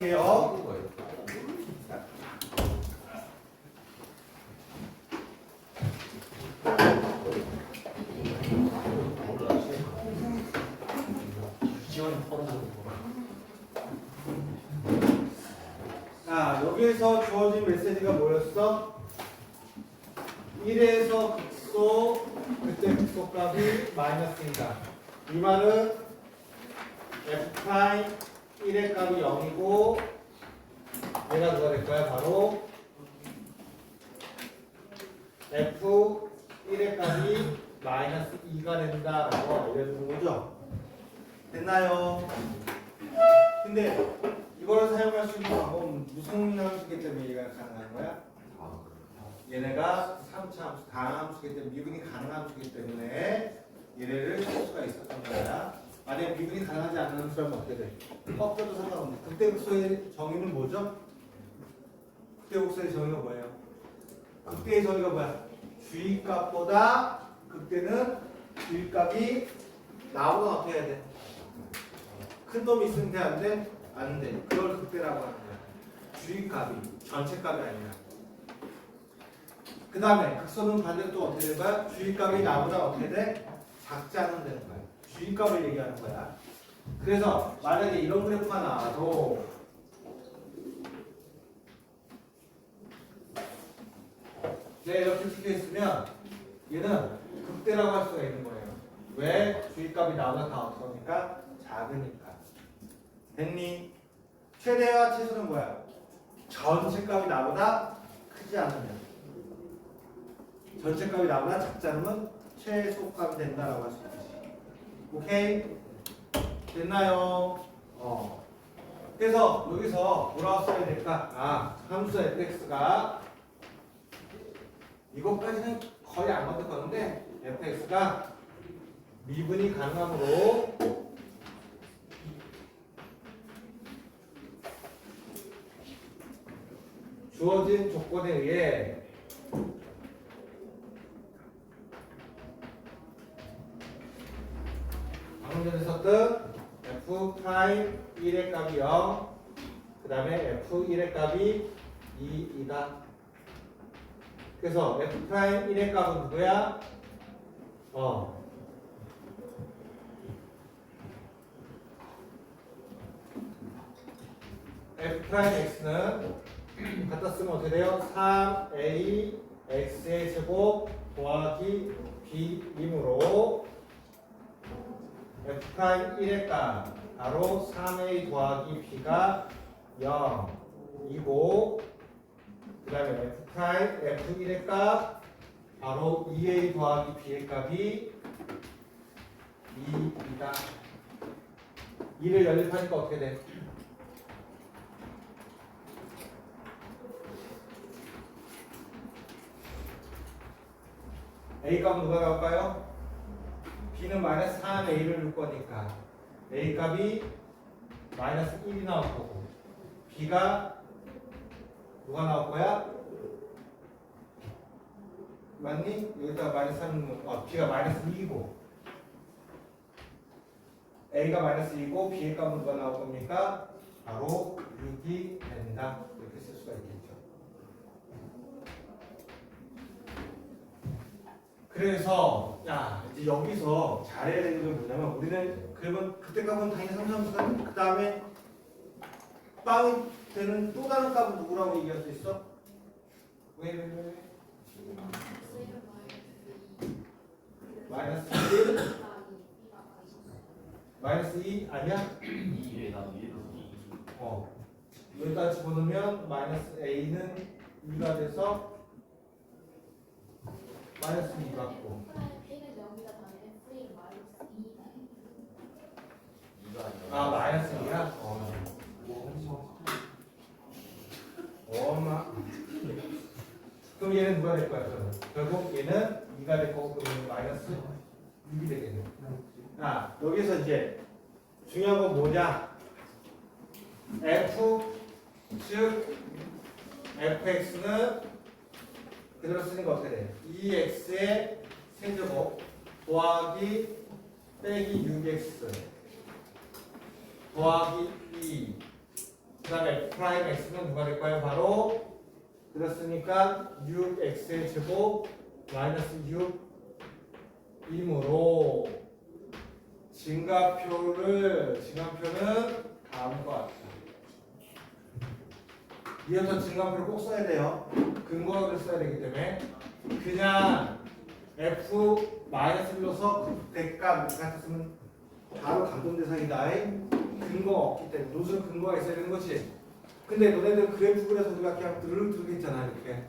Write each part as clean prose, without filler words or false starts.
해요. 자, 여기에서 주어진 메시지가 뭐였어? 1에서 극소, 그때 극소값이 마이너스이다. 이 말은 f' 1의 값이 0이고 얘가 누가 될 거야? 바로 f1의 값이 마이너스 2가 된다라고 알려주는 거죠. 됐나요? 근데 이걸 사용할 수 있는 방법은 무슨 함수기 때문에 얘가 가능한 거야? 얘네가 3차 함수, 다항함수기 때문에 미분이 가능한 함수기 때문에 얘네를 쓸 수가 있었던 거야. 만약에 미분이 가능하지 않는 함수라면 어떻게 돼? 꺾여도 상관없는데 극대극소의 정의는 뭐죠? 극대극소의 정의가 뭐예요? 극대의 정의가 뭐야? 주의값보다 극대는 주의값이 나보다 어떻게 해야 돼? 큰 놈이 있으면 돼? 안 돼? 안 돼. 그걸 극대라고 하는 거야. 주의값이 전체값이 아니라. 그 다음에 극소는 반대로 또 어떻게 되는 거야? 주의값이 나보다 어떻게 돼? 작지 않으면 되는 거야. 주의값을 얘기하는 거야. 그래서 만약에 이런 그래프가 나와도 이렇게 찍혀 있으면 얘는 극대라고 할 수가 있는 거예요. 왜? 주의값이 나보다 다 어떡합니까? 작으니까. 됐니? 최대와 최소는 뭐야? 전체값이 나보다 크지 않으면. 전체값이 나보다 작지 않으면 최소값이 된다라고 할 수 있지. 오케이? 됐나요? 그래서 여기서 뭐라고 써야 될까? 함수 fx가 이것까지는 거의 안 만들 건데 fx가 미분이 가능하므로 주어진 조건에 의해 방금 전에 썼던 f'1의 값이 0, 그 다음에 f1의 값이 2이다. 그래서 f'1의 값은 누구야? f'x는 갖다 쓰면 어떻게 돼요? 3a x의 제곱 더하기 b이므로 f'1의 값 바로 3a 더하기 b가 0이고 그 다음에 f'1의 값 바로 2a 더하기 b의 값이 2이다. 2를 연립하니까 어떻게 돼? a 값은 누가 나올까요? b는 마이너스 3a를 넣을 거니까 a 값이 마이너스 1이 나올 거고 b가 누가 나올 거야? 맞니? 여기다가 마이너스 3, b가 마이너스 2이고 a가 마이너스 2이고 b의 값은 누가 나올 겁니까? 바로 6이 된다. 이렇게 쓸 수가 있겠죠. 그래서 이제 여기서 잘해야 되는 건 뭐냐면 우리는 그러면 그때 값은 당연히 상수함수가 그 다음에 빵이 되는 또 다른 값은 누구라고 얘기할 수 있어? 왜? 마이너스 1? 마이너스 2 아니야? 2에 나 위에도 2. 여기다 집어넣으면 마이너스 a는 2가 돼서 마이너스 2 같고 마이너스 2야? 그럼 얘는 누가 될 거야? 그러면 결국 얘는 2가 될 거고 그러면 마이너스 6이 되겠네. 여기서 이제 중요한 건 뭐냐? f 즉 fx는 그대로 쓰니까 어떻게 돼? 2x의 세제곱 더하기 빼기 6x 더하기 2 그 다음에 프라임 x는 누가 될 거예요? 바로 그렇으니까 6x의 제곱 마이너스 6이므로 증가표는 다음과 같다. 이어서 증가표를 꼭 써야 돼요. 근거를 써야 되기 때문에 그냥 f-1로서 대값 같았으면 바로 감동 대상이다. 근거가 없기 때문에 노즐 근거가 있어야 되는 거지. 근데 너네들 그래프 그래서 우리가 그냥 드르륵 했잖아. 이렇게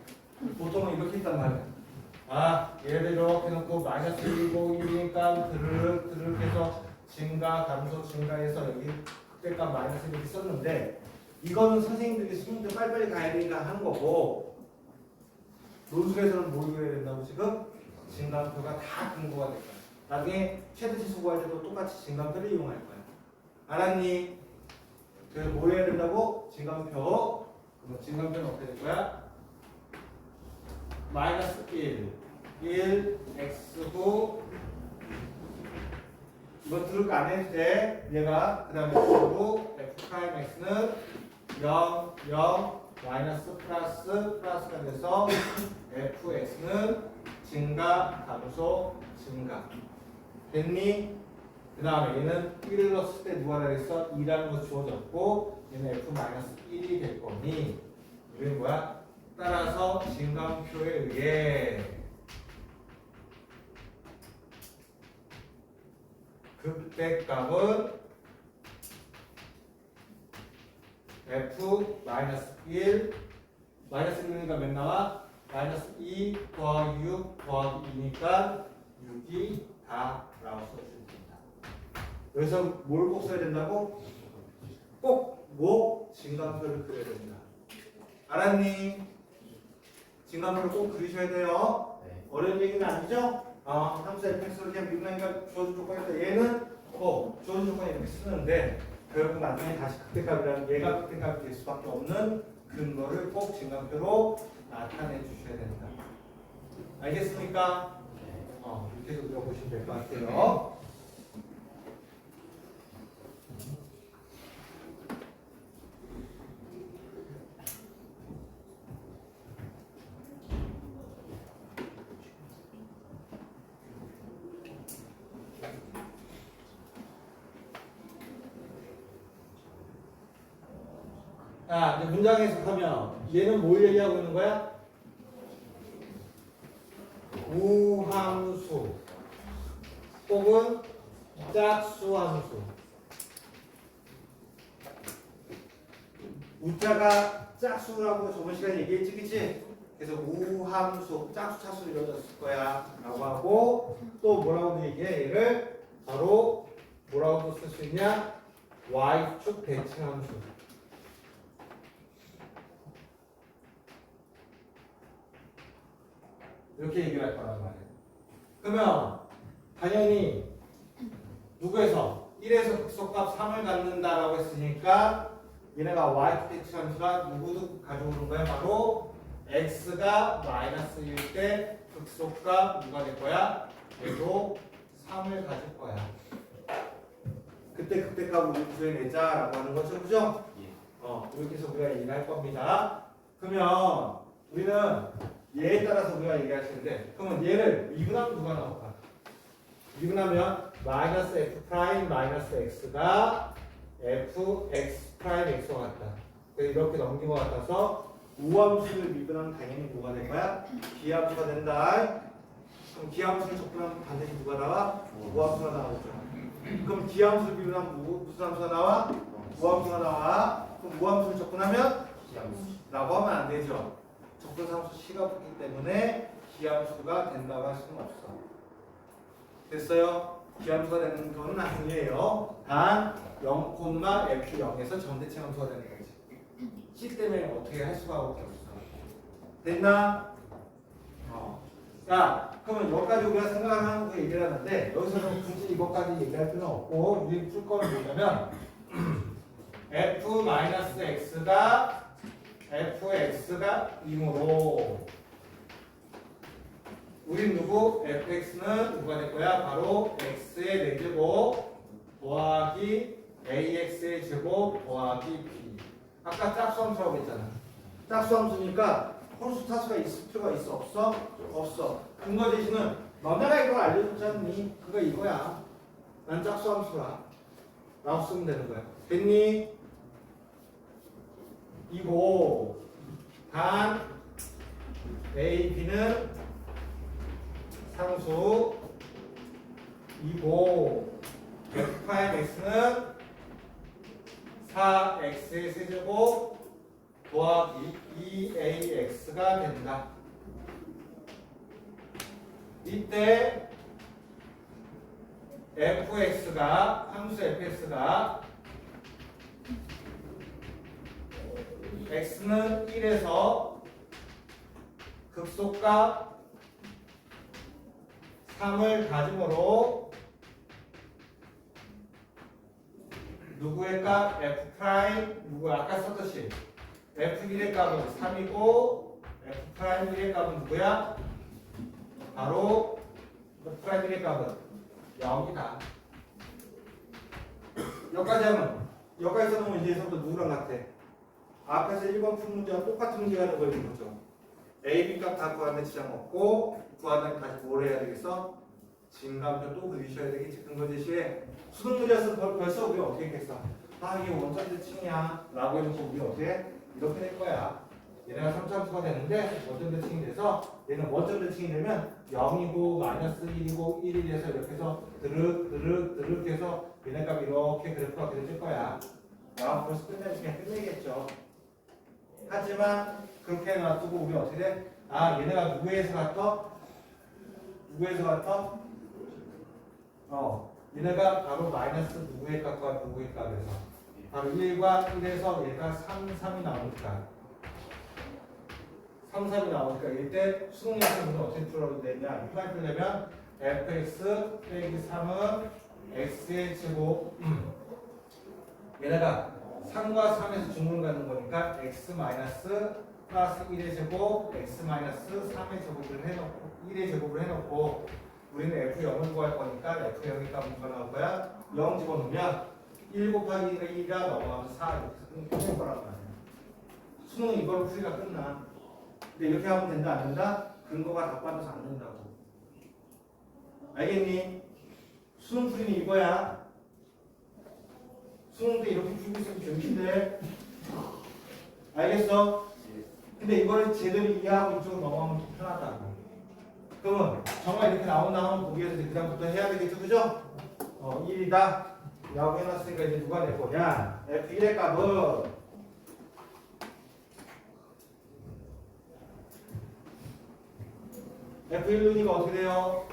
보통은 이렇게 했단 말이야. 얘를 이렇게 놓고 마이너스 1이고 1이니까 드르륵 해서 증가 감소 증가해서 여기 극대값 마이너스 이렇게 썼는데 이거는 선생님들이 수능들 빨리빨리 가야 되니까 하는 거고 노즐에서는 뭘 그려야 된다고 지금? 증가표가 다 근거가 될 거야. 나중에 최대치수 구할 때도 똑같이 증가표를 이용할 거야. 알았니? 그래서 뭐 해야 된다고? 증가표. 그럼 증가표는 어떻게 될 거야? 마이너스 1 x후 이거 들을 거 안 해도 돼. 얘가 그 다음에 x후 f 프라임 x는 0 마이너스 플러스가 돼서 fx는 증가 감소 증가 됐니? 그 다음에 얘는 1을 넣었을 때 누가 되겠어? 2라는 거 주어졌고 얘는 f-1이 될 거니 이건 뭐야? 따라서 증가표에 의해 극대값은 f-1 마이너스 1이니까 몇 나와? 마이너스 2 더하기 6 더하기 2니까 6이 다라고 써주면 된다. 여기서 뭘 꼭 써야 된다고? 꼭 뭐? 증가표를 그려야 된다. 알았니? 증가표를 꼭 그리셔야 돼요. 네. 어려운 얘기는 아니죠? 함수 fx로 그냥 미분하니까 주어진 조건이다. 얘는 주어진 조건이 이렇게 쓰는데 결국 나중에 다시 극대값이라는 얘가 극대값이 될 수밖에 없는 근거를 꼭 증가표로 나타내 주셔야 된다. 알겠습니까? 이렇게 해서 그려보시면 될 것 같아요. 이제 문장 해석하면 얘는 뭘 얘기하고 있는 거야? 우함수 혹은 짝수함수. 우자가 짝수라고 저번 시간에 얘기했지, 그치? 그래서 우함수, 짝수, 차수 이루어졌을 거야 라고 하고 또 뭐라고 얘기해? 얘를 바로 뭐라고 쓸 수 있냐? Y축 대칭함수. 이렇게 얘기를 할 거란 말이에요. 그러면 당연히 누구에서 1에서 극소값 3을 갖는다라고 했으니까 얘네가 y 대칭함수가 누구도 가져오는 거야? 바로 x가 마이너스 1일 때 극소값 누가 될 거야? 얘도 3을 가질 거야. 그때 극대값을 구해내자라고 하는 거죠, 그죠? 이렇게 해서 우리가 얘기를 할 겁니다. 그러면 우리는 얘에 따라서 우리가 얘기할 텐데, 그러면 얘를 미분하면 누가 나올까? 미분하면 마이너스 f 프라임 마이너스 x가 f x 프라임 x와 같다. 이렇게 넘긴 것 같아서 우함수를 미분하면 당연히 뭐가 될 거야? 기함수가 된다. 그럼 기함수를 접근하면 반드시 누가 나와? 우함수가 나오죠. 그럼 기함수를 미분하면 무슨 함수가 나와? 우함수가 나와. 그럼 우함수를 접근하면 라고 하면 안 되죠. 접근함수 C가 붙기 때문에 기함수가 된다고 할 수는 없어. 됐어요? 기함수가 되는 건 아니에요. 단 0,f0에서 정대칭함수가 되는 거지. C 때문에 어떻게 할 수가 없어. 됐나? 자, 그러면 여기까지 우리가 생각을 하는 거 얘기를 하는데 여기서는 굳이 이것까지 얘기할 필요는 없고 우리 풀 거는 뭐냐면 f-x가 fx가 2이므로 우린 누구? fx는 누가 될 거야? 바로 x의 4제곱 더하기 ax의 제곱 더하기 b. 아까 짝수함수라고 했잖아. 짝수함수니까 홀수 타수가 있을 필요가 있어? 없어? 없어. 근거 제시는 너네가 이걸 알려줬잖니? 그거 이거야. 난 짝수함수라. 라고 쓰면 되는 거야. 됐니? 이고 단 A, B는 상수 이고 F'X는 4X의 세제곱 더하기 2AX가 된다. 이때 fx가 함수 fx가 x는 1에서 극소가 3을 가짐으로 누구의 값 f 프라임 누구 아까 썼듯이 f1의 값은 3이고 f 프라임 1의 값은 누구야? 바로 f 프라임 1의 값은 0이다. 여기까지 하면 여기까지 써놓으면 이제부터 누구랑 같아? 앞에서 1번 푼 문제와 똑같은 문제가 되어버리는 거죠. A, B 값 다 구하는데 지장 없고 구하다면 다시 뭘 해야 되겠어? 진감표 또 그리셔야 되겠지. 근거 제시에 수능 문제에서 벌써 우리 어떻게 했겠어? 아 이게 원점 대칭이야 라고 해놓고 우리 어떻게 이렇게 될 거야. 얘네가 3차함수가 되는데 원점 대칭이 돼서 얘는 원점 대칭이 되면 0이고 마이너스 1이고 1이 돼서 이렇게 해서 드륵 해서 얘네 값 이렇게 그래프가 그려질 거야. 야 벌써 끝내겠죠. 하지만 그렇게 놔두고 우리 어떻게 돼? 아 얘네가 누구에서 같아? 누구에서 같아? 얘네가 바로 마이너스 누구의 값과 누구의 값에서 바로 1과 1에서 얘가 3이 나오니까 3이 나오니까 이때 수능에서는 어떻게 풀어야 되냐? 이걸 풀려면 fx 빼기 3은 x의 제곱 얘네가 3과 3에서 중분 가는 거니까 x 마이너스 플러스 1의 제곱 x 마이너스 3의 제곱을 해놓고 1의 제곱을 해놓고 우리는 f0을 구할 거니까 f0의 값은 누가 나올 거야? 0 집어넣으면 1 곱하기 2가 넘어가면 4 이렇게 끝낼 거란 말이야. 수능은 이걸로 풀이가 끝나. 근데 이렇게 하면 된다 안 된다? 근거가 다 빠져서 안 된다고. 알겠니? 수능 풀이는 이거야. 수능 때 이렇게 풀고 있으면 재밌는데. 알겠어? 근데 이거를 제대로 이해하고 이쪽으로 넘어가면 좀 편하다고. 그러면 정말 이렇게 나온다면 거기에서 이제 그다음부터 해야 되겠죠, 그죠? 1이다 라고 해놨으니까 이제 누가 낼 거냐? F1의 값은 F1루니까 어떻게 돼요?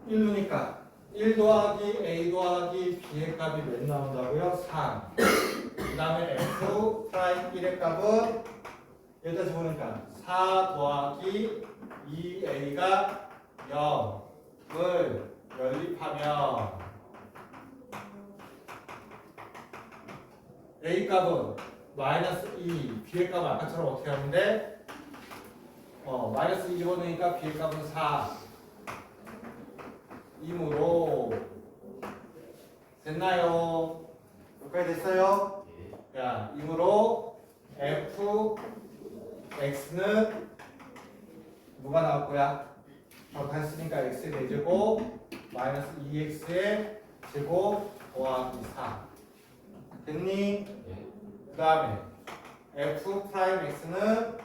1루니까 1 더하기 A 더하기 B의 값이 몇 나온다고요? 3. 그 다음에 F 프라임 1의 값은 여기다 적으니까 4 더하기 2A가 0을 연립하면 A 값은 마이너스 2, B의 값은 아까처럼 어떻게 하면 돼? 마이너스 2 집어넣으니까 B의 값은 4 이므로 됐나요? 여기까지 됐어요? 야, 이므로 f x는 뭐가 나올 거야? 다 했으니까 x의 4제곱 마이너스 2x의 제곱 더하기 4 됐니? 그 다음에 f 프라임 x는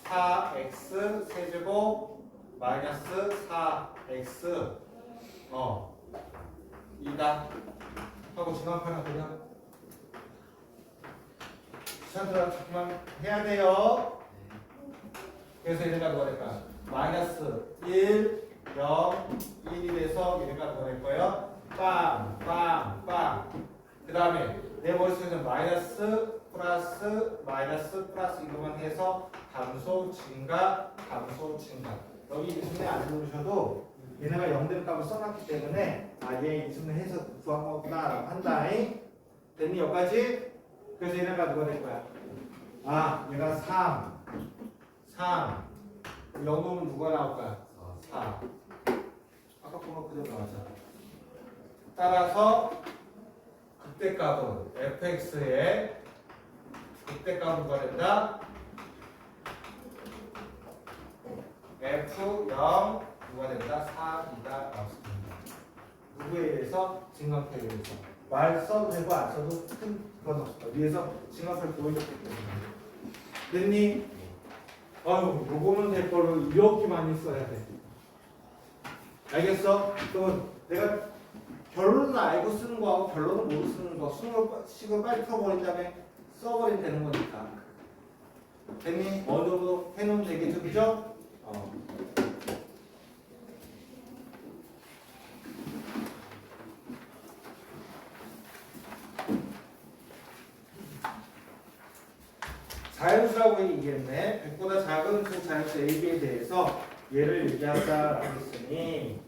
4x 세제곱 마이너스 4x 2다 하고 중간판을 그냥 시간들아 조금만 해야 돼요. 그래서 얘네가 누가 될까? 마이너스 1, 0, 1이 돼서 얘네가 누가 될 거예요? 빵, 빵, 빵. 그 다음에 내 머릿속에는 마이너스, 플러스 이것만 해서 감소, 증가, 감소, 증가. 여기 이승에 안 누르셔도 얘네가 0되는 값을 써놨기 때문에 얘 이승을 해서 구한 거구나 라고 한다잉. 됐니? 여기까지? 그래서 얘네가 누가 될 거야? 얘가 3 0 누가 나올 거야? 4 아까 본 거 그대로 나왔잖아. 따라서 극대값은 fx의 극대값은 뭐가 된다? f0 누가 된다? 4이다 나왔습니다. 누구에 의해서? 증강표에 의해서. 말 써도 되고 안 써도 큰 그건 없어. 위에서 증강표를 보여줬기 때문에. 됐니? 아유, 요거는 될 걸로 이렇게 많이 써야 돼. 알겠어? 그러면 내가 결론을 알고 쓰는 거하고 결론을 모르고 쓰는 거 식을 빨리 풀어버린 다음에 써버리면 되는 거니까. 됐니? 어느 정도 해놓으면 되겠죠? 그죠? 자연수라고 얘기했네. 100보다 작은 그 자연수 AB에 대해서 얘를 얘기하자라고 했으니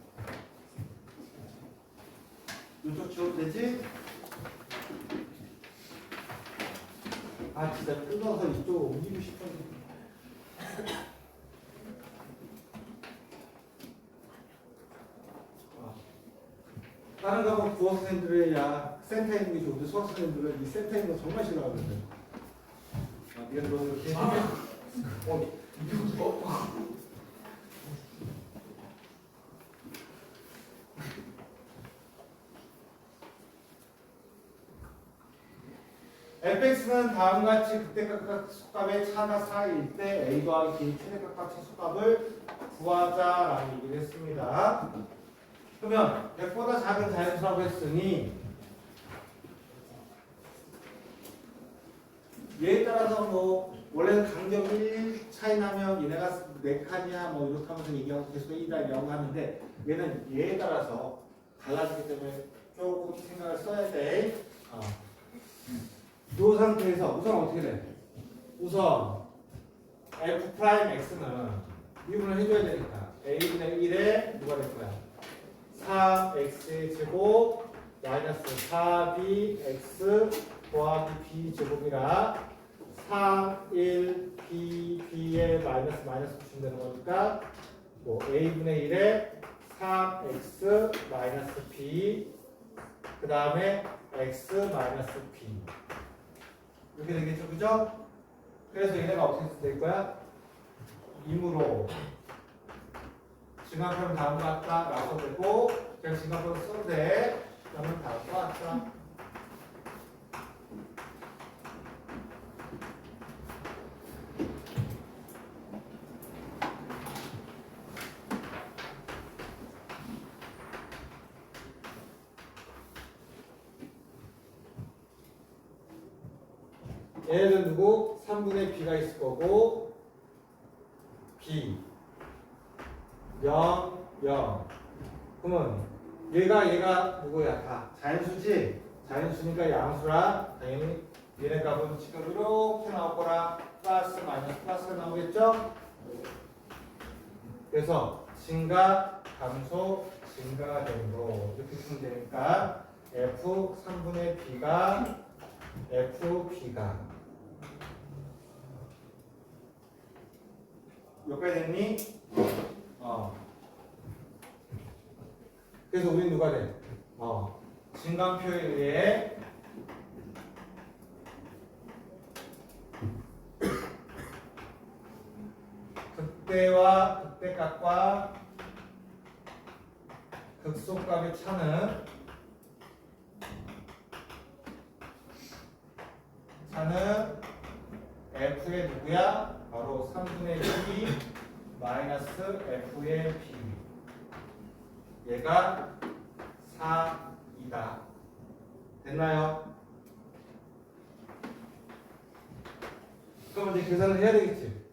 이쪽 지워도 되지? 아 진짜 끊어서 이쪽으로 옮기고 싶었는데 다른 과목 국어 선생님들의 야 센터에 있는 게 좋은데 수학 선생님들은 이 센터에 있는 거 정말 싫어하거든. 네가 들어서 이렇게 fx는 다음과 같이 극대값과 속값의 차가 4일 때 a 더하기 b 최대값과 최소값을 구하자라는 얘기를 했습니다. 그러면 100보다 작은 자연수라고 했으니 얘에 따라서 뭐 원래는 간격 1 차이 나면 얘네가 4칸이야 뭐 이렇게 하면서 얘기하고 계속 1이라고 하는데 얘는 얘에 따라서 달라지기 때문에 조금 생각을 써야 돼. 이 상태에서 우선 어떻게 돼? 우선 f'x는 미분을 해줘야 되니까 a분의 1에 누가 될 거야? 4x의 제곱 마이너스 4bx 더하기 b 제곱이라 4, 1, b, b에 마이너스 붙이면 되는 거니까 뭐 a분의 1에 3x 마이너스 b 그 다음에 x 마이너스 b 이렇게 되겠죠, 그죠? 그래서 얘네가 어떻게 될 거야? 임으로 증강표는 다음과 같다 라고 되고 그냥 증강표를 써도 돼. 그러면 다음과 같다. 얘는 누구? 3분의 b가 있을 거고 b 0, 0 그러면 얘가 누구야? 다 자연수지? 자연수니까 양수라 당연히 얘네 값은 지금 이렇게 나올 거라 플러스 마이너스 플러스가 나오겠죠? 그래서 증가, 감소, 증가가 되는 거 이렇게 쓰면 되니까 f 3분의 b가 fb가 몇 배 됐니? 그래서 우린 누가 돼? 증강표에 의해 극대와 극대값과 극소값의 차는 f의 누구야? 바로 3분의 b 마이너스 f의 b 얘가 4이다. 됐나요? 그럼 이제 계산을 해야 되겠지?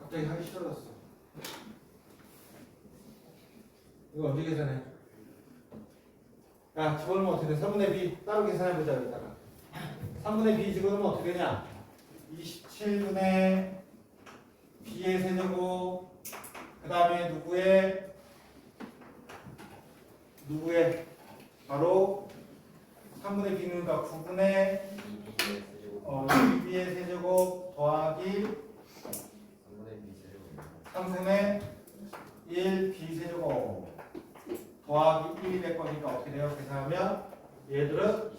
갑자기 하기 싫어졌어. 이거 언제 계산해? 야, 집어넣으면 어떻게 돼? 3분의 b 따로 계산해보자, 여기다가. 3분의 b 집어넣으면 어떻게 되냐? 27분의 b의 세제곱 그 다음에 누구의 바로 3분의 b니까 9분의 2b의 세제곱 더하기 3분의 1 b 세제곱 더하기 1이 될 거니까 어떻게 돼요? 계산하면 얘들은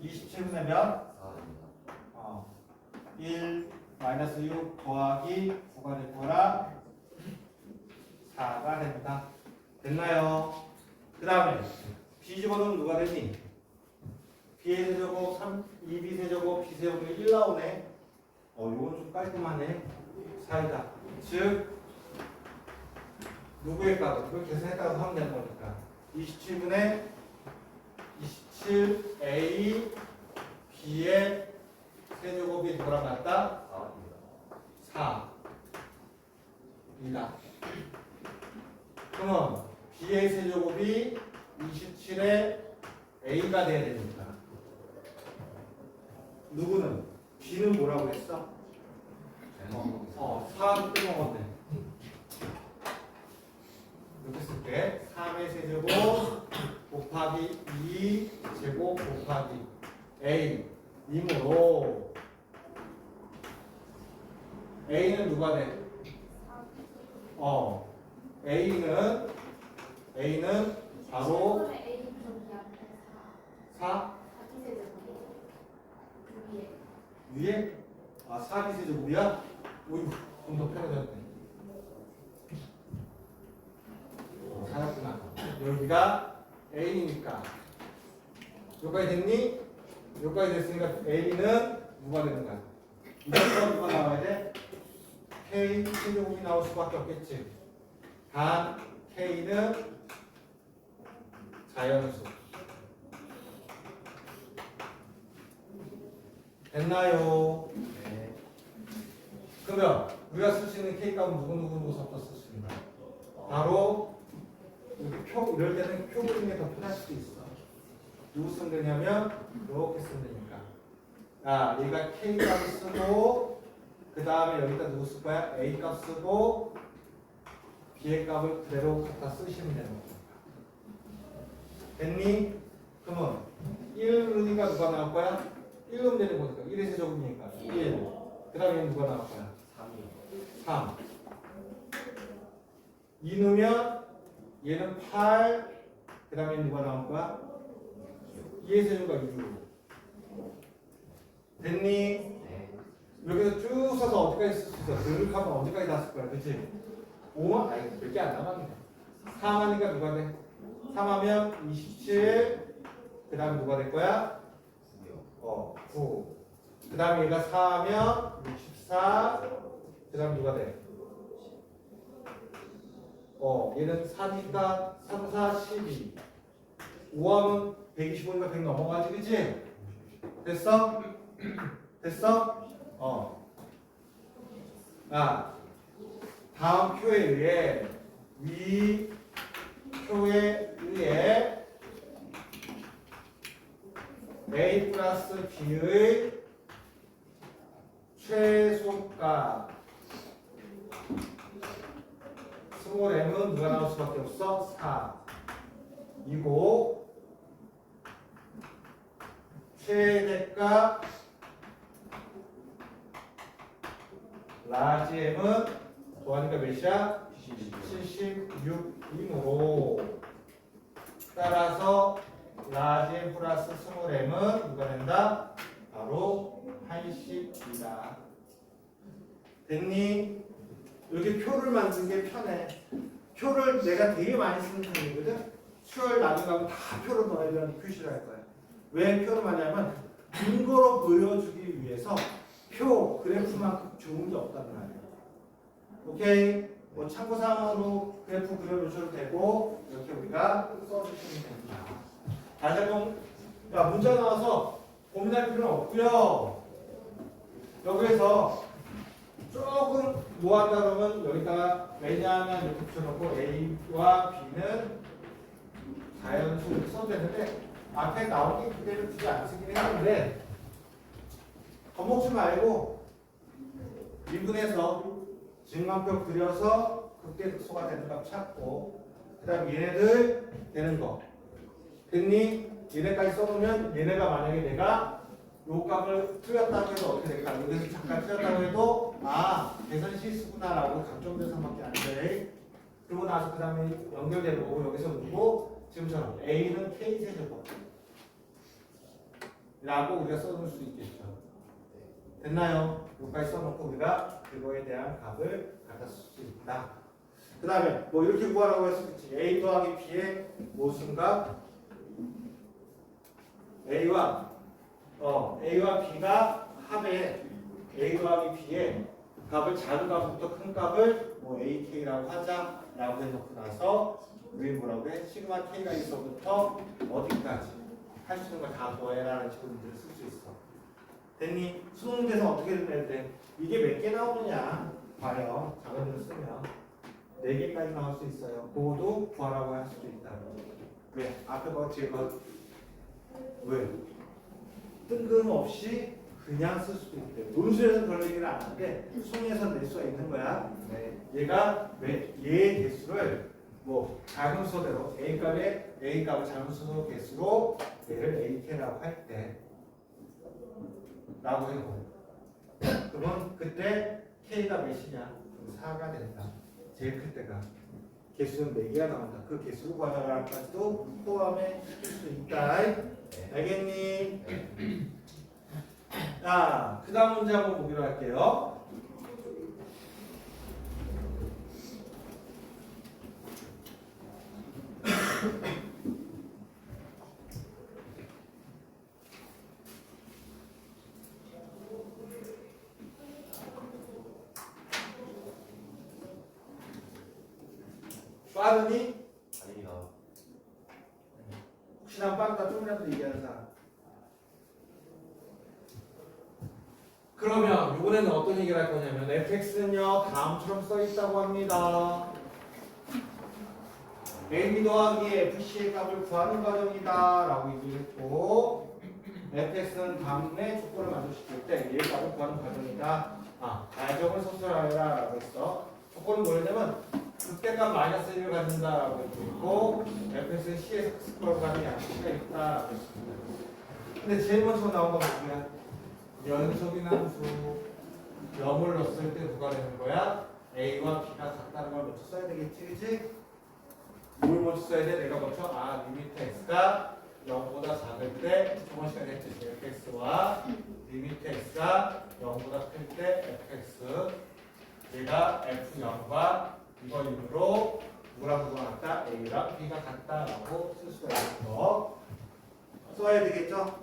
27분의 몇? 1 마이너스 6 더하기 9가 될 거라 4가 됩니다. 됐나요? 그 다음에 B집어넣으면 누가 되니? B의 세제곱 2B 세제곱 B 세제곱이 1 나오네. 이건 좀 깔끔하네. 4이다. 즉 누구의 값을 그걸 계산했다고 하면 되는 거니까 27분의 27A B의 세제곱이 누구랑 같다? 4이다. 그러면 B의 세제곱이 27의 A가 돼야 되니까 누구는? B는 뭐라고 했어? 4를 빼먹었네. 이렇게 쓸게. 3의 세제곱 곱하기 2 제곱 곱하기 A 이므로 A는 누가 돼? A는 바로 4 위에 4비 세제곱이야? 어이구 좀 더 편해졌네. 4였구나. 여기가 A니까 여기까지 됐니? 여기까지 됐으니까 A는 누가 되는 거야? 이제부터 누가 나와야 돼? K 세제곱이 나올 수밖에 없겠지. 단 K는 자연수. 됐나요? 네. 그러면 우리가 쓸 수 있는 K 값은 누구서부터 쓸 수 있나? 바로 이렇게 이럴 때는 표 그리는 게 더 편할 수도 있어. 누구 쓰면 되냐면 이렇게 쓰면 되니까. 얘가 K 값 쓰고 그 다음에 여기다 누구 쓸 거야? A 값 쓰고 B의 값을 그대로 갖다 쓰시면 되는 거니까. 됐니? 그러면 1가 누가 나올 거야? 1 넣으면 되는 거니까 1의 세제곱이니까 1. 그 다음에 누가 나올 거야? 3. 2 넣으면 얘는 8. 그 다음에 누가 나올 거야? 2의 세제곱가 6. 됐니? 여기서 쭉 써서 어디까지 쓸 수 있어? 그릇하면 어디까지 다 쓸 거야? 그치? 5만? 아니 몇 개 안 남았네. 3 하니까 누가 돼? 3 하면 27. 그 다음에 누가 될 거야? 9. 그 다음에 얘가 4 하면 64. 그 다음에 누가 돼? 얘는 4니까 3, 4, 12. 5 하면 125니까 100 넘어가지, 그치? 됐어? 됐어? 다음 표에 의해 위 표에 의해 A 플러스 B의 최소값 스몰 m은 누가 나올 수밖에 없어? 4 이고 최대값 라지 m은 더하니까 몇이야? 76이므로 따라서 라지 m 플러스 스몰 m은 누가 된다? 바로 80이다. 됐니? 여기 표를 만드는 게 편해. 표를 내가 되게 많이 쓰는 편이거든. 수열 나중에 다 표로 너희들한테 표시를 할 거야. 왜 표를 많이 하면 근거로 보여주기 위해서 표, 그래프만큼 좋은 게 없단 말이야. 오케이? 뭐 참고사항으로 그래프 그려주셔도 되고 이렇게 우리가 써주시면 됩니다. 다시 한번 문제 나와서 고민할 필요는 없고요. 여기에서 조금 뭐 한다 그러면 여기다가 왜냐하면 이렇게 붙여놓고 A와 B는 자연수 이렇게 써도 되는데 앞에 나온 게 그대로 굳이 안 쓰긴 했는데 겁먹지 말고 미분해서 증강표 그려서 극대극소가 되는 값 찾고 그 다음 얘네들 되는 거 됐니? 얘네까지 써놓으면 얘네가 만약에 내가 요 값을 틀렸다고 해도 어떻게 될까? 여기서 잠깐 틀렸다고 해도 계산 실수구나 라고 감점 대상밖에 안 돼. 그러고 나서 그 다음에 연결되는 거고 여기서 누구? 지금처럼 A는 K 세제곱 라고 우리가 써놓을 수 있겠죠. 됐나요? 여기까지 써놓고 우리가 그거에 대한 값을 갖다 쓸 수 있다. 그 다음에 뭐 이렇게 구하라고 할 수 있지. A 더하기 B의 모순값 A와 B가 합에 A 더하기 B의 값을 작은 값부터 큰 값을 뭐 AK라고 하자라고 해놓고 나서 우리 뭐라고 해? 시그마 K가 있어부터 어디까지 할 수 있는 걸 다 더해라는 식으로 문제를 쓸 수 있어. 됐니? 수능 문제에서 어떻게 되면 돼? 이게 몇 개 나오느냐? 봐요. 작은 데로 쓰면 4개까지 나올 수 있어요. 그거도 구하라고 할 수도 있다. 왜? 앞에 거 뒤에 거 왜? 뜬금없이 그냥 쓸 수도 있대. 논술에서는 그런 얘기를 안 하는데 수능에서는 낼 수가 있는 거야. 네. 얘가 얘의 개수를 뭐 작은 수대로 A 값을 작은 수 개수로 얘를 AK라고 할 때 라고 해놓고 그러면 그때 K가 몇이냐? 4가 된다. 제일 클 때가 개수는 4개가 나온다. 그 개수를 구하라까지도 포함해 줄 수 있다. 알겠니? 자, 그 다음 문제 한번 보기로 할게요. 빠르니? 아닙니다. 혹시나 빠르다 조금이라도 얘기하는 사람. 그러면 이번에는 어떤 얘기를 할 거냐면 fx는요 다음처럼 써 있다고 합니다. a 더하기 fc의 값을 구하는 과정이다 라고 얘기를 했고 fx는 다음의 조건을 만족시킬 때 얘의 값을 구하는 과정이다. 가정을 서술하여라 라고 했어. 조건은 뭐냐면 극대값 마이너스 1을 갖는다 라고 했고 fx는 c에서 스코어를 가는 양식이 있다 라고 했습니다. 근데 제일 먼저 나온 건 뭐야? 연속인 함수 0을 넣었을 때 누가 되는 거야? A와 B가 같다는 걸 먼저 써야 되겠지, 그치? 뭘 먼저 써야 돼? 내가 먼저 리미트 X가 0보다 작을 때 저번 시간에 했듯이 fx와 리미트 X가 0보다 클 때 fx 얘가 f0과 이걸 이유로 누구랑 누가 같다? A랑 B가 같다라고 쓸 수가 있는 거 써야 되겠죠?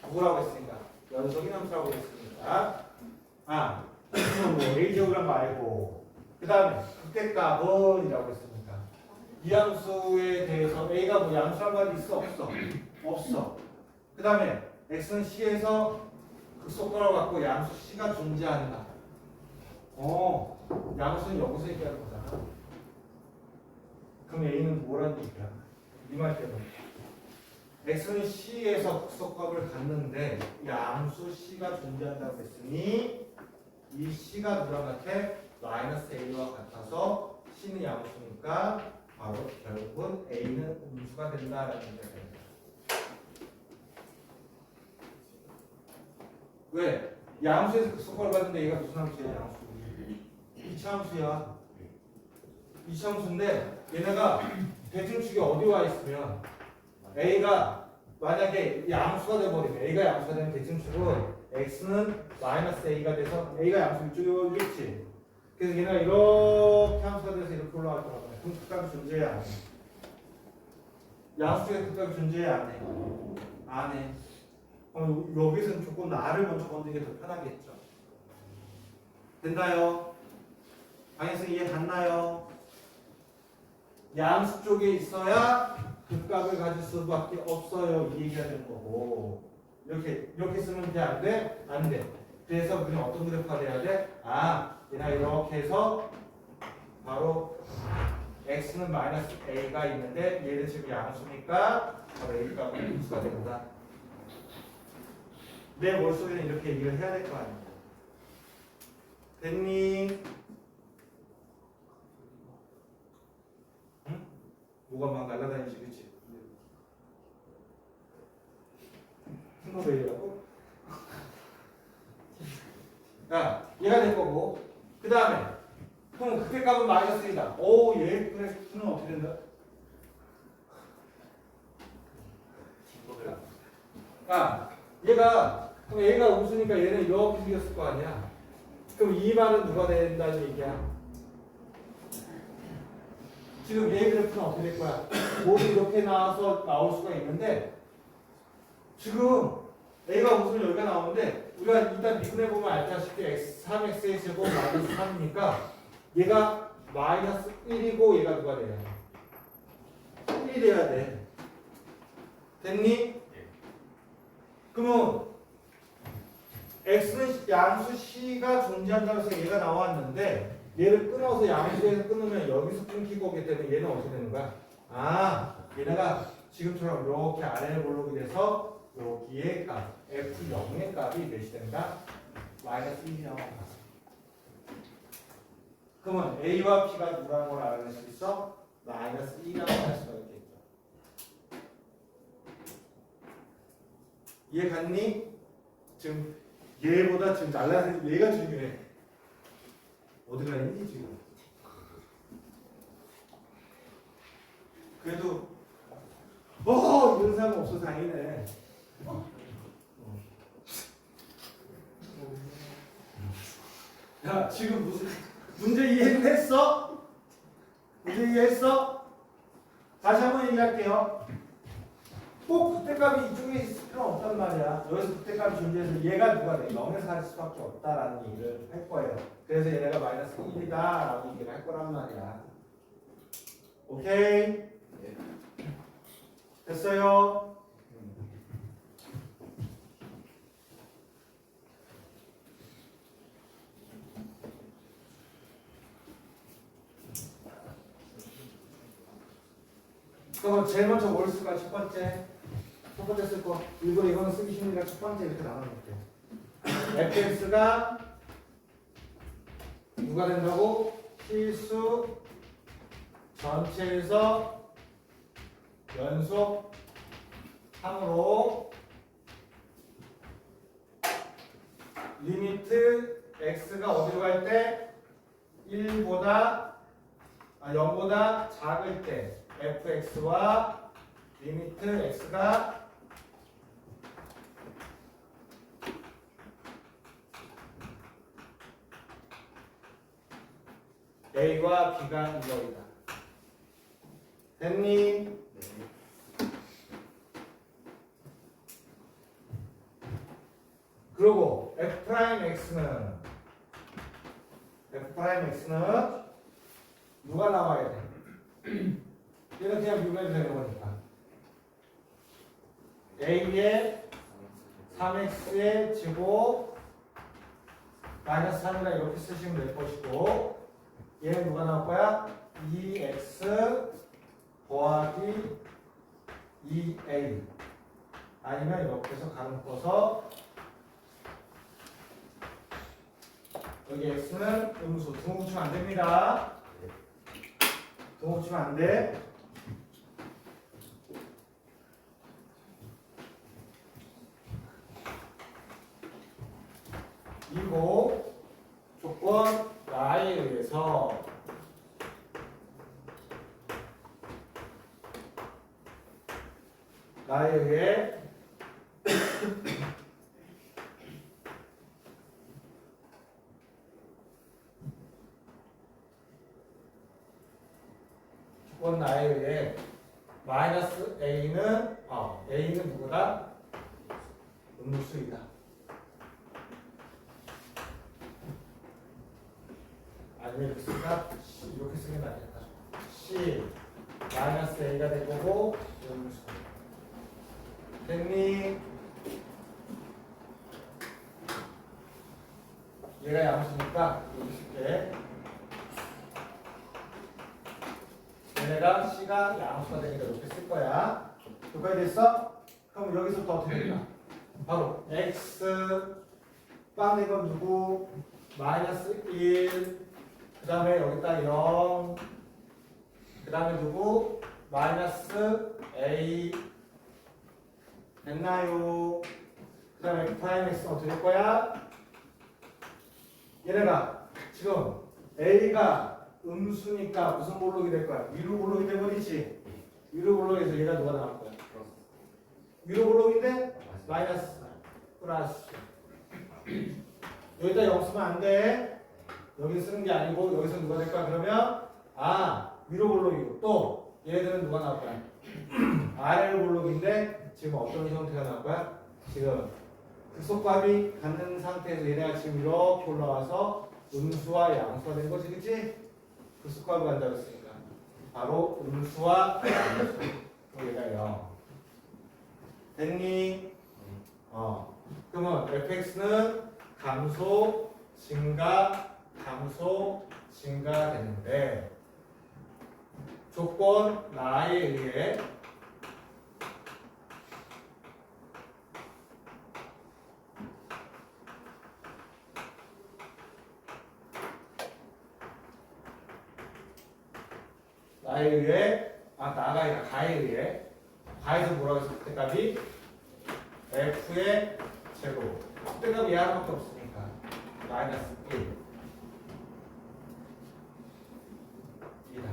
누구라고 했으니까 연속인 함수라고 했으니까 그럼 뭐 A제곱이란 말고 그 다음에 극대값은 이라고 했으니까 이 함수에 대해서 A가 뭐 양수란 말이 있어? 없어? 없어. 그 다음에 X는 C에서 극소값을 갖고 양수 C가 존재한다. 양수는 여기서 얘기하는 거잖아. 그럼 A는 뭐라는 얘기야? 이 말 때문에 X는 C에서 극소값을 갖는데 양수 C가 존재한다고 했으니 이 C가 누구랑 같아? 마이너스 A와 같아서 C는 양수니까 바로 결국은 A는 음수가 된다라는 얘기가 됩니다. 왜? 양수에서 극소값을 받는데 얘가 무슨 함수야? 양수. 이차함수야. 이차함수인데 얘네가 대칭축이 어디 와 있으면 A가 만약에 양수가 돼버리면 A가 양수가 되면 대칭축은 X는 마이너스 A가 돼서 A가 양수 이쪽에 오겠지. 그래서 얘네가 이렇게 함수가 돼서 이렇게 올라갈 거란 말이야. 그럼 극값이 존재해 안 해? 양수 중에 극값이 존재해 안 해? 안 해. 여기서는 조건 나를 먼저 건드는 게 더 편하겠죠. 된다요? 방에서 이해 갔나요? 양수 쪽에 있어야 극값을 가질 수밖에 없어요. 이 얘기가 되는 거고 이렇게 쓰면 돼? 안 돼? 안 돼. 그래서 우리는 어떤 그래프가 돼야 돼? 얘가 이렇게 해서 바로 x는 마이너스 a가 있는데 얘는 지금 양수니까 바로 a 값은 음수가 된다. 내 머릿속에는 이렇게 얘기를 해야 될 거 아니야. 됐니? 응? 뭐가 막 날아다니지, 그치? 핑거베이라고? 얘가 될 거고 그 다음에 그럼 극대값은 마이너스 1이다. 얘 그래서 된다? 친구들 아, 얘가 그럼 A가 음수니까 얘는 이렇게 생겼을 거 아니야. 그럼 이 말은 누가 된다는 얘기야? 지금 얘 그래프는 어떻게 될 거야? 모두 이렇게 나와서 나올 수가 있는데 지금 A가 음수는 여기가 나오는데 우리가 일단 미분해 보면 알다시피 x 3x의 제곱 마이너스 3이니까 얘가 마이너스 1이고 얘가 누가 돼야 돼? 1이 돼야 돼. 됐니? 그러면 x는 양수 c가 존재한다고 해서 얘가 나왔는데 얘를 끊어서 양수에서 끊으면 여기서 끊길 거기 때문에 얘는 어떻게 되는 거야? 아, 얘네가 지금처럼 이렇게 아래로 올라오게 돼서 여기에 값 f0의 값이 몇이 된다? 마이너스 1이 나와. 그러면 a와 b가 누구라는 걸 알아낼 수 있어? 마이너스 2라고 할 수가 있겠죠. 이해 갔니? 지금 얘보다 지금 날라서 얘가 중요해. 어디가 있니 지금? 그래도 이런 사람 없어서 다행이네. 야 지금 무슨 문제 이해는 했어? 문제 이해했어? 다시 한번 얘기할게요. 꼭 그때값이 이쪽에 있을 필요는 없단 말이야. 여기서 그때값이 존재해서 얘가 누가 돼? 0에서 할 수밖에 없다라는 얘기를 할 거예요. 그래서 얘네가 마이너스 1이다 라고 얘기를 할 거란 말이야. 오케이? 됐어요? 그럼 제일 먼저 뭘 쓸까? 첫 번째 쓸 거. 일부러 이거는 쓰기 쉬우니까 첫 번째 이렇게 나눠놓을게. fx가 누가 된다고? 실수 전체에서 연속 3으로 리미트 x가 어디로 갈 때? 0보다 작을 때 fx와 리미트 x가 a와 b가 이거이다. 됐니? 그리고 f'x는 누가 나와야 돼? 얘는 그냥 미분해도 되는 거니까 a의 3x의 제곱 마이너스 3이라 이렇게 쓰시면 될 것이고 얘는 누가 나올 거야? 2x 더하기 2a 아니면 이렇게 해서 가로 묶어서 여기 x는 음수 등호 붙이면 안 됩니다. 등호 붙이면 안 돼. 이고 조건 나에 의해서 나에 의해 조건 나에 의해 마이너스 a는 누구다? 음수이다. 아니면 이렇게 쓰니까 이렇게 쓰는 게 낫겠다. c 마이너스 a가 될 거고 음수. 됐니? 얘가 양수니까 여기 쓸게. 얘네가 c가 양수가 되니까 이렇게 쓸 거야. 여기까지 됐어? 그럼 여기서부터 어떻게 될까? 바로 x 빵 된 건 누구? 마이너스 1. 그 다음에 여기다 0. 그 다음에 누구? 마이너스 a. 됐나요? 그 다음에 f'x는 어떻게 될 거야? 얘네가 지금 a가 음수니까 무슨 볼록이 될 거야? 위로 볼록이 돼버리지. 위로 볼록에서 얘가 누가 나올 거야? 위로 볼록인데 마이너스 플러스. 여기다 0 쓰면 안 돼. 여기 쓰는 게 아니고 여기서 누가 될 거야? 그러면 위로 볼록이고 또 얘들은 누가 나올 거야? 아래로 볼록인데 지금 어떤 형태가 나올 거야? 지금 극속값이 갖는 상태에서 얘네가 지금 이렇게 올라와서 음수와 양수가 된 거지, 그치? 극속값이 간다고 했으니까 바로 음수와 양수. 얘가 0. 됐니? 그러면 fx는 감소, 증가, 감소, 증가 되는데 조건 나에 의해 나에 의해 나가 아니라 가에 의해 가에서 뭐라고 했을 때 값이 f의 제곱 그때값이 얘하나밖에 없으니까 마이너스 1 이다.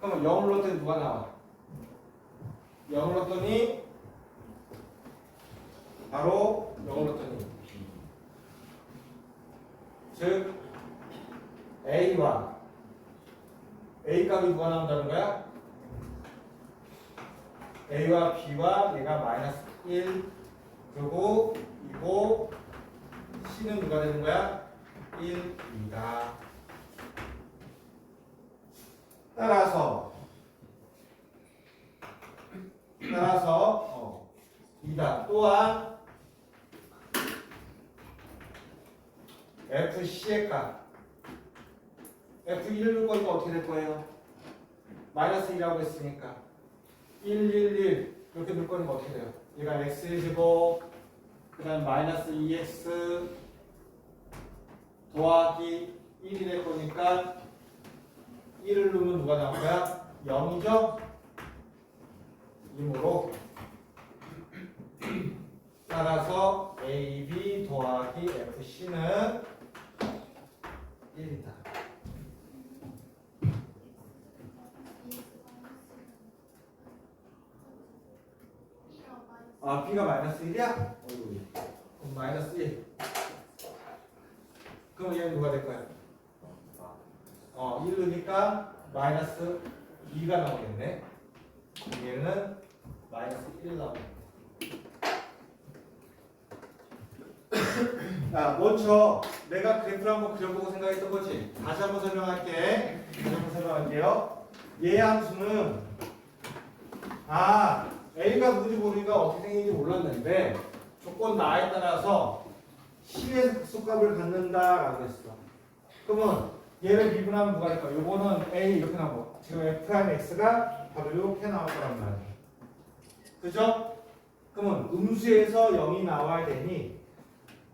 그러면 0을 넣었더니 누가 나와? 0을 넣었더니 바로 0을 넣었더니 즉 A와 A 값이 누가 나온다는 거야? A와 B와 얘가 마이너스 1 그리고 이고 C는 누가 되는 거야? 1, 2다. 따라서 2다. 또한 FC의 값 F1을 넣을 거니까 어떻게 될 거예요? 마이너스 2라고 했으니까 1, 1, 1 이렇게 넣을 거니까 어떻게 돼요? 얘가 x제곱 그 다음 마이너스 2x 더하기 1이 될 거니까 1을 넣으면 누가 나올 거야? 0이죠? 이므로 따라서 AB 더하기 FC는 1이다. B가 마이너스 1이야? 그럼 마이너스 1. 그럼 얘는 누가 될 거야? 1 넣으니까 마이너스 2가 나오겠네. 얘는 마이너스 1 나오겠네. 먼저 내가 그래프를 한번 그려보고 생각했던 거지. 다시 한번 설명할게. 얘 함수는 A가 누군지 모르니까 어떻게 생긴지 몰랐는데 조건 나에 따라서 C에서 극소값을 갖는다라고 했어. 그러면 얘를 미분하면 누가 될까? 요거는 A 이렇게 나오고 지금 F'X가 바로 이렇게 나올 거란 말이야. 그죠? 그러면 음수에서 0이 나와야 되니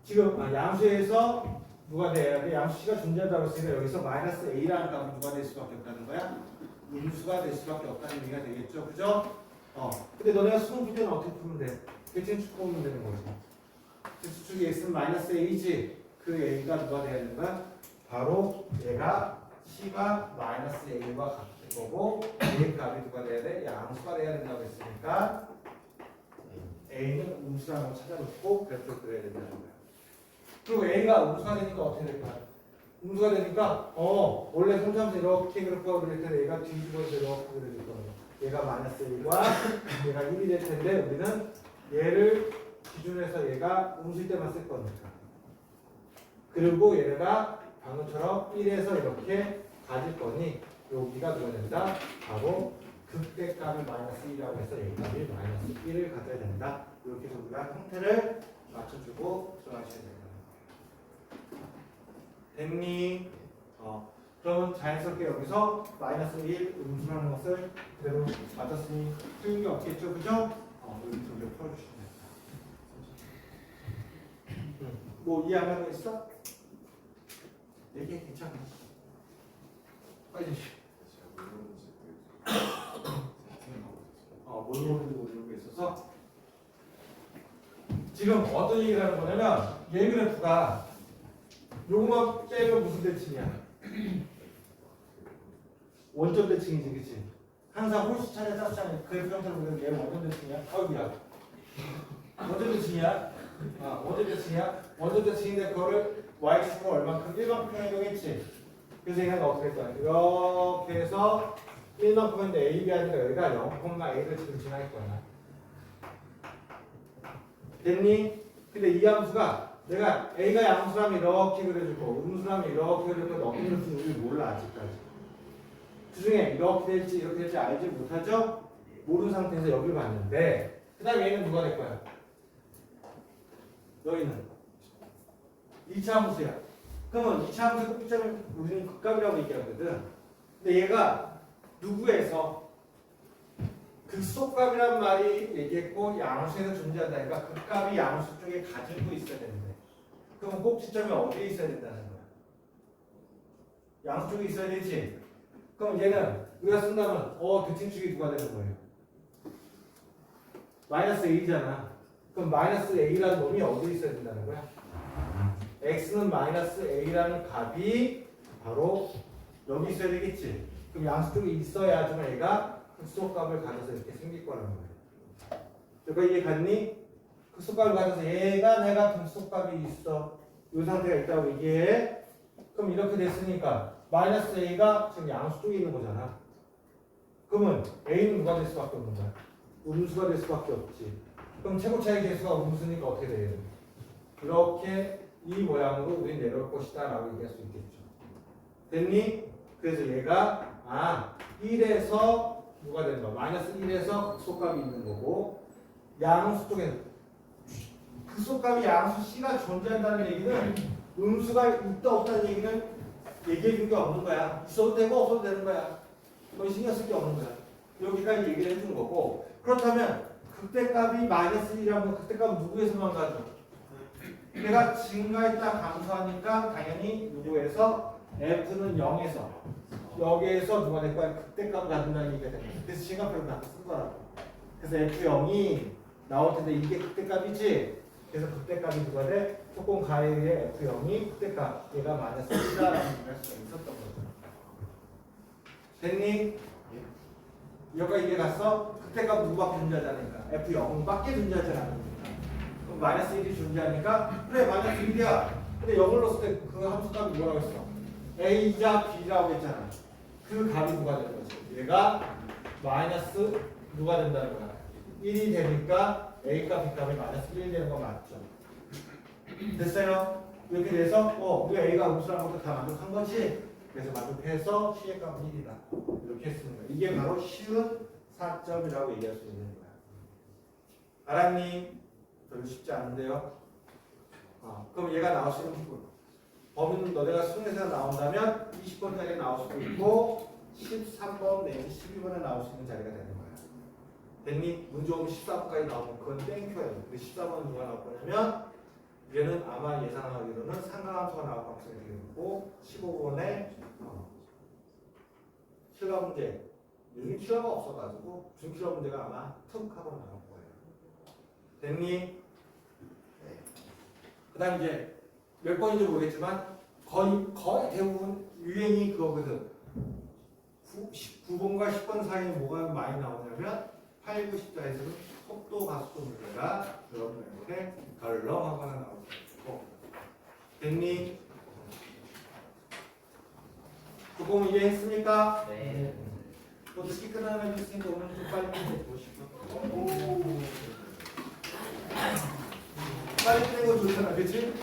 지금 양수에서 누가 돼야 돼? 양수 C가 존재한다고 했으니까 여기서 마이너스 A라는 값은 누가 될 수밖에 없다는 거야? 음수가 될 수밖에 없다는 얘기가 되겠죠? 그죠? 근데 너네가 수능 문제는 어떻게 풀면 돼? 대칭축 풀면 되는 거지. 대칭축이 x는 마이너스 a지. 그 a가 누가 돼야 되는 거야? 바로 얘가 c가 마이너스 a와 같은 거고 a 값이 누가 돼야 돼? 양수가 돼야 된다고 했으니까 a는 음수라는 걸 찾아놓고 그래프를 그려야 된다는 거야. 그리고 a가 음수가 되니까 어떻게 될 거야? 음수가 되니까 원래 성장에서 이렇게 그래프가 그릴 때 얘가 뒤집어서 이렇게 그려질 거야. 얘가 마이너스 1과 얘가 1이 될 텐데 우리는 얘를 기준해서 얘가 음수일 때만 쓸 거니까. 그리고 얘가 방금처럼 1에서 이렇게 가질 거니 여기가 누가 된다? 바로 극대값이 마이너스 1이라고 해서 얘 값이 마이너스 1을 가져야 된다. 이렇게 해서 우리가 형태를 맞춰주고 들어가셔야 됩니다. 됐니? 그러면 자연스럽게 여기서 마이너스 1 음수라는 것을 그대로 맞았으니 틀린 게 없겠죠, 그죠? 여기 좀 풀어주시면 됩니다. 뭐 이해 안 가는 거 있어? 얘기해, 괜찮아. 빨리. 뭘 모르는 게 있어서 지금 어떤 얘기를 하는 거냐면 얘 그래프가 요거만 빼면 무슨 대칭이야? 원점 대칭이지, 그치? 항상 홀수 차례 짝수 차례 그래프 형태로 보면 얘 원점 대칭이야? 어이구야. 원점 대칭이야? 원점 대칭이야? 원점 대칭인데 그거를 y축으로 얼만큼? 1만큼 해동했지? 그래서 얘가 어떻게 했더라? 이렇게 해서 1만큼 했는데 a, b 하니까 여기가 0,a를 지금 지나갈 거야. 됐니? 근데 이 함수가 내가 a가 양수라면 이렇게 그려주고 음수라면 이렇게 그려주고 어떤 것인지 우리 몰라 아직까지. 그중에 이렇게 될지 이렇게 될지 알지 못하죠? 모르는 상태에서 여기를 봤는데 그 다음에 얘는 누가 될 거야? 여기는 2차 함수야. 그러면 2차 함수의 꼭지점을 우리는 극값이라고 얘기하거든. 근데 얘가 누구에서 극소값이란 말이 얘기했고 양수에서 존재한다니까 극값이 양수 쪽에 가지고 있어야 되는데 그러면 꼭지점이 어디에 있어야 된다는 거야? 양수 쪽에 있어야 되지? 그럼 얘는 우리가 쓴다면 대칭축이 누가 되는 거예요? 마이너스 a잖아. 그럼 마이너스 a라는 놈이 어디에 있어야 된다는 거야? x는 마이너스 a라는 값이 바로 여기 있어야 되겠지? 그럼 양수 쪽에 있어야지만 얘가 극소값을 가져서 이렇게 생길 거라는 거예요. 그러니까 이해 갔니? 극소값을 가져서 얘가 내가 극소값이 있어. 이 상태가 있다고 얘기해. 그럼 이렇게 됐으니까 마이너스 a가 지금 양수 쪽에 있는 거잖아. 그러면 a는 누가 될 수밖에 없는 거야? 음수가 될 수밖에 없지. 그럼 최고차의 개수가 음수니까 어떻게 돼야 돼? 이렇게 이 모양으로 우리 내려올 것이다 라고 얘기할 수 있겠죠. 됐니? 그래서 얘가 1에서 누가 되는 거야? 마이너스 1에서 극소값이 있는 거고 양수 쪽에는 극소값이 양수 C가 존재한다는 얘기는 음수가 있다 없다는 얘기는 얘기해 준 게 없는 거야. 있어도 되고 없어도 되는 거야. 그건 신경 쓸 게 없는 거야. 여기까지 얘기를 해준 거고 그렇다면 극대값이 마이너스 1이라면 극대값은 누구에서만 가죠? 내가 증가했다 감소하니까 당연히 누구에서 f는 0에서 여기에서 누가 될 거야? 극대값을 갖는다는 얘기가 되는 거야. 그래서 증가표를 다 쓴 거라고. 그래서 f0이 나올 텐데 이게 극대값이지? 그래서 극대값이 누가 돼? 조건 가해의 f0이 극대값 얘가 마이너스 1이라는 얘기할 수가 있었던 거죠. 됐니? 여기가 이해 갔어? 극대값은 누구밖에 존재하지 않으니까 f0밖에 존재하지 않으니까 그럼 마이너스 1이 존재하니까 그래 마이너스 1이야. 근데 0을 넣었을 때 그 함수값이 뭐라고 했어? a자 b라고 했잖아. 그 값이 누가 되는 거지? 얘가 마이너스 누가 된다는 거야? 1이 되니까 a값 b값이 마이너스 1이 되는 거 맞죠? 됐어요? 이렇게 돼서 우리가 a가 음수라는 것도 다 만족한 거지? 그래서 만족해서 c의 값은 1이다. 이렇게 했습니다. 이게 바로 쉬운 4점이라고 얘기할 수 있는 거야. 알았니? 별로 쉽지 않은데요? 그럼 얘가 나올 수 있는 범위는 너네가 수능에서 나온다면 20번짜리 나올 수도 있고 13번 내지 12번에 나올 수 있는 자리가 되는 거야. 됐니? 문제 오면 14번까지 나오면 그건 땡큐예요. 근데 14번은 누가 나올 거냐면 얘는 아마 예상하기로는 상강함수가 나올 가능성이 되게 높고 15번에 킬러 문제 요즘 킬러가 없어가지고 준킬러 문제가 아마 툭 하고 나올 거예요. 됐니? 그 다음 이제 몇 번인지 모르겠지만 거의 대부분 유행이 그거거든. 9번과 10번 사이에 뭐가 많이 나오냐면 8, 9, 10자에서는 속도 가속도 문제가 여러분들한테 덜렁하거나 나올 수 있고. 됐니? 조금 이해했습니까? 네. 또 늦게 끝나는 애들 있으니까 오늘 좀 빨리 보시고. 빨리 끝내는 거 좋잖아, 그치?